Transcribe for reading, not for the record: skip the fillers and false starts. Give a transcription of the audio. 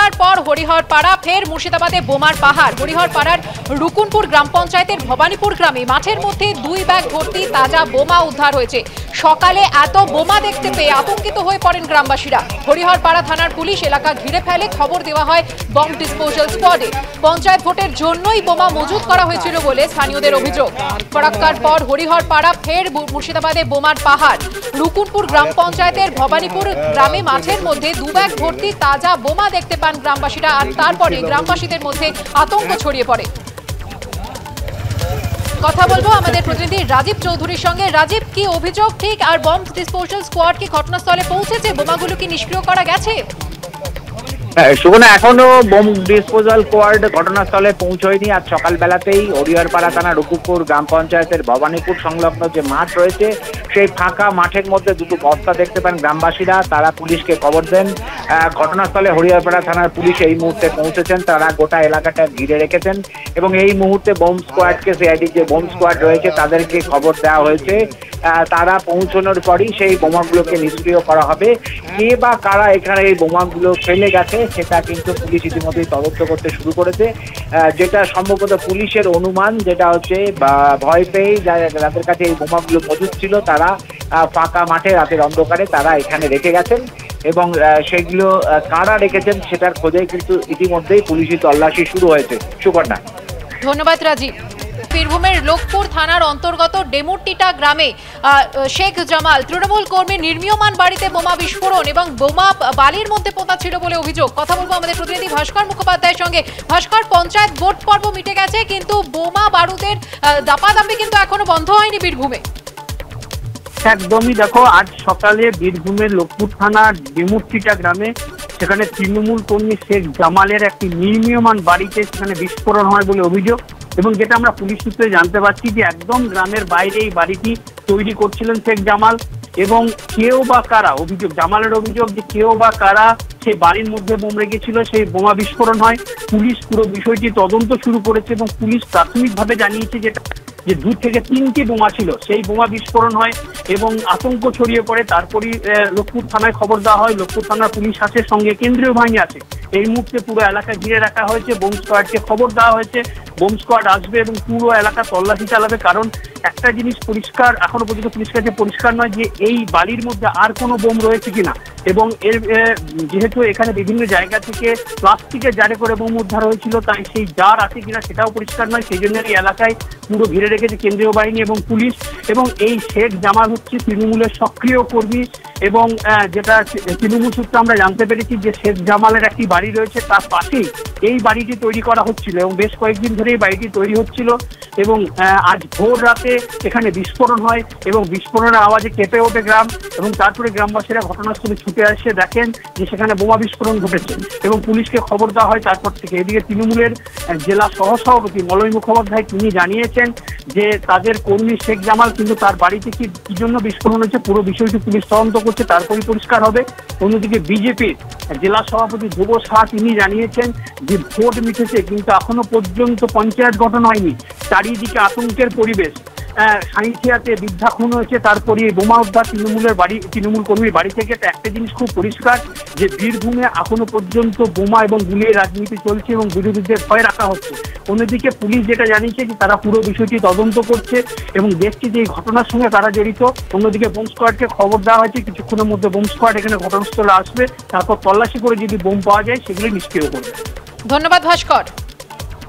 ঘটনার পর হরিহরপাড়া ফের মুর্শিদাবাদে বোমার পাহাড়। হরিহরপাড়ার রুকুনপুর গ্রাম পঞ্চায়েতের ভবানীপুর গ্রামে মাঠের মধ্যে 2 ব্যাগ ভর্তি তাজা বোমা উদ্ধার হয়েছে। সকালে এত বোমা দেখতে পেয়ে আতঙ্কিত হয়ে পড়েন গ্রামবাসীরা। হরিহরপাড়া থানার পুলিশ এলাকা ঘিরে ফেলে, খবর দেওয়া হয় বম্ব ডিসপোজাল স্কোয়াডে। পঞ্চায়েত ভোটের জন্যই বোমা মজুত করা হয়েছিল বলে স্থানীয়দের অভিযোগ। ফরাক্কার পর হরিহরপাড়া ফের মুর্শিদাবাদে বোমার পাহাড়। রুকুনপুর গ্রাম পঞ্চায়েতের ভবানীপুর গ্রামে মাঠের মধ্যে 2 ব্যাগ ভর্তি তাজা বোমা দেখতে পান গ্রামবাসীরা, আর তারপরে গ্রামবাসীদের মধ্যে আতঙ্ক ছড়িয়ে পড়ে। কথা বলবো আমাদের প্রতিনিধি রাজীব চৌধুরীর সঙ্গে। রাজীব, কি অভিযোগ ঠিক, আর বম্ব ডিসপোজাল স্কোয়াড কি ঘটনাস্থলে পৌঁছেছে? বোমাগুলো কি নিষ্ক্রিয় করা গেছে? সুগনা, এখনো বোম ডিসপোজাল স্কোয়াড ঘটনাস্থলে পৌঁছয়নি। আজ সকালবেলাতেই হরিহরপাড়া থানা রুকুপুর গ্রাম পঞ্চায়েতের ভবানীপুর সংলগ্ন যে মাঠ রয়েছে সেই ফাঁকা মাঠের মধ্যে 2টো বস্তা দেখতে পান গ্রামবাসীরা। তারা পুলিশকে খবর দেন। ঘটনাস্থলে হরিহরপাড়া থানার পুলিশ এই মুহূর্তে পৌঁছেছেন। তারা গোটা এলাকাটা ঘিরে রেখেছেন এবং এই মুহূর্তে বোম স্কোয়াডকে, সিআইডির যে বোম স্কোয়াড রয়েছে তাদেরকে খবর দেওয়া হয়েছে। তারা পৌঁছানোর পরই সেই বোমাগুলোকে নিষ্ক্রিয় করা হবে। কে বা কারা এখানে এই বোমাগুলো ফেলে গেছে সেটা কিন্তু পুলিশ ইতিমধ্যেই তদন্ত করতে শুরু করেছে। যেটা সম্ভবত পুলিশের অনুমান, যেটা হচ্ছে ভয় পেয়ে যাদের কাছে এই বোমাগুলো মজুদ ছিল তারা ফাঁকা মাঠে রাতের অন্ধকারে তারা এখানে রেখে গেছেন এবং সেগুলো কারা রেখেছেন সেটার খোঁজে কিন্তু ইতিমধ্যেই পুলিশি তল্লাশি শুরু হয়েছে। সুকন্যা, ধন্যবাদ রাজীব। বীরভূমের লোকপুর থানার অন্তর্গত ডেমুরটিটা গ্রামে শেখ জামাল তৃণমূল কর্মীর নির্মীয়মান বাড়িতে বোমা বিস্ফোরণ এবং বোমা বালির মধ্যে পোতা ছিল বলে অভিযোগ। কথা বলবো আমাদের প্রতিনিধি ভাস্কর মুখোপাধ্যায়ের সঙ্গে। ভাস্কর, পঞ্চায়েত ভোট পর্ব মিটে গেছে কিন্তু বোমা বারুদের দাপাদাপি কিন্তু এখনো বন্ধ হয়নি বীরভূমে। একদমই, দেখো আজ সকালে বীরভূমের লোকপুর থানার ডেমুরটিটা গ্রামে সেখানে তৃণমূল কর্মী শেখ জামালের একটি নির্মীয়মান বাড়িতে সেখানে বিস্ফোরণ হয় বলে অভিযোগ। এবং যেটা আমরা পুলিশ সূত্রে জানতে পারছি যে একদম গ্রামের বাইরে এই বাড়িটি তৈরি করছিলেন শেখ জামাল এবং কেউ বা কারা, অভিযোগ জামালের অভিযোগ যে কেউ বা কারা সেই বাড়ির মধ্যে বোম রেখেছিল, সেই বোমা বিস্ফোরণ হয়। পুলিশ পুরো বিষয়টি তদন্ত শুরু করেছে এবং পুলিশ প্রাথমিকভাবে জানিয়েছে যেটা যে 2 থেকে 3টি বোমা ছিল, সেই বোমা বিস্ফোরণ হয় এবং আতঙ্ক ছড়িয়ে পড়ে। তারপরই লোকপুর থানায় খবর দেওয়া হয়। লোকপুর থানার পুলিশ আছে, সঙ্গে কেন্দ্রীয় বাহিনী আছে। এই মুহূর্তে পুরো এলাকা ঘিরে রাখা হয়েছে। বোম স্কোয়াডকে খবর দেওয়া হয়েছে, বোম স্কোয়াড আসবে এবং পুরো এলাকা তল্লাশি চালাবে। কারণ একটা জিনিস পরিষ্কার, এখনো পর্যন্ত পুলিশের কাছে পরিষ্কার নয় যে এই বাড়ির মধ্যে আর কোনো বোম রয়েছে কিনা। এবং এর যেহেতু এখানে বিভিন্ন জায়গা থেকে প্লাস্টিকের জারে করে বোম উদ্ধার হয়েছিল, তাই সেই জার আছে কিনা সেটাও পরিষ্কার নয়। সেই জন্য এই এলাকায় পুরো ঘিরে রেখেছে কেন্দ্রীয় বাহিনী এবং পুলিশ। এবং এই শেখ জামাল হচ্ছে তৃণমূলের সক্রিয় কর্মী এবং যেটা তৃণমূল সূত্রে আমরা জানতে পেরেছি যে শেখ জামালের একটি বাড়ি রয়েছে, তার পাশেই এই বাড়িটি তৈরি করা হচ্ছিল এবং বেশ কয়েকদিন ধরে এই বাড়িটি তৈরি হচ্ছিল। এবং আজ ভোর রাতে এখানে বিস্ফোরণ হয় এবং বিস্ফোরণের আওয়াজে কেঁপে ওঠে গ্রাম। এবং তারপরে গ্রামবাসীরা ঘটনাস্থলে ছুটে আসে, দেখেন যে সেখানে বোমা বিস্ফোরণ ঘটেছে এবং পুলিশকে খবর দেওয়া হয় তারপর থেকে। এদিকে তৃণমূলের জেলা সহসভাপতি মলয় মুখোপাধ্যায় তিনি জানিয়েছেন যে তাদের কর্মী শেখ জামাল কিন্তু তার বাড়িতে কি জন্য বিস্ফোরণ হয়েছে পুরো বিষয়টি পুলিশ তদন্ত করছে, তারপরই পরিষ্কার হবে। অন্যদিকে বিজেপির জেলা সভাপতি ধ্রুব শাহ তিনি জানিয়েছেন যে ভোট মিটেছে কিন্তু এখনো পর্যন্ত পঞ্চায়েত গঠন হয়নি, চারিদিকে আতঙ্কের পরিবেশ। সাঁইথিয়াতে বৃদ্ধা খুন হয়েছে, তারপরে বোমা উদ্ধার তৃণমূল কর্মীর বাড়ি থেকে। একটা জিনিস খুব পরিষ্কার যে বীরভূমে এখনো পর্যন্ত বোমা এবং গুলির রাজনীতি চলছে এবং বিরোধীদের ভয় রাখা হচ্ছে। অন্যদিকে পুলিশ যেটা জানিয়েছে যে তারা পুরো বিষয়টি তদন্ত করছে এবং দেখছে যে এই ঘটনার সঙ্গে তারা জড়িত। অন্যদিকে বোম স্কোয়াডকে খবর দেওয়া হয়েছে, কিছুক্ষণের মধ্যে বোম স্কোয়াড এখানে ঘটনাস্থলে আসবে, তারপর তল্লাশি করে যদি বোম পাওয়া যায় সেগুলি নিষ্ক্রিয় করবে। ধন্যবাদ ভাস্কর।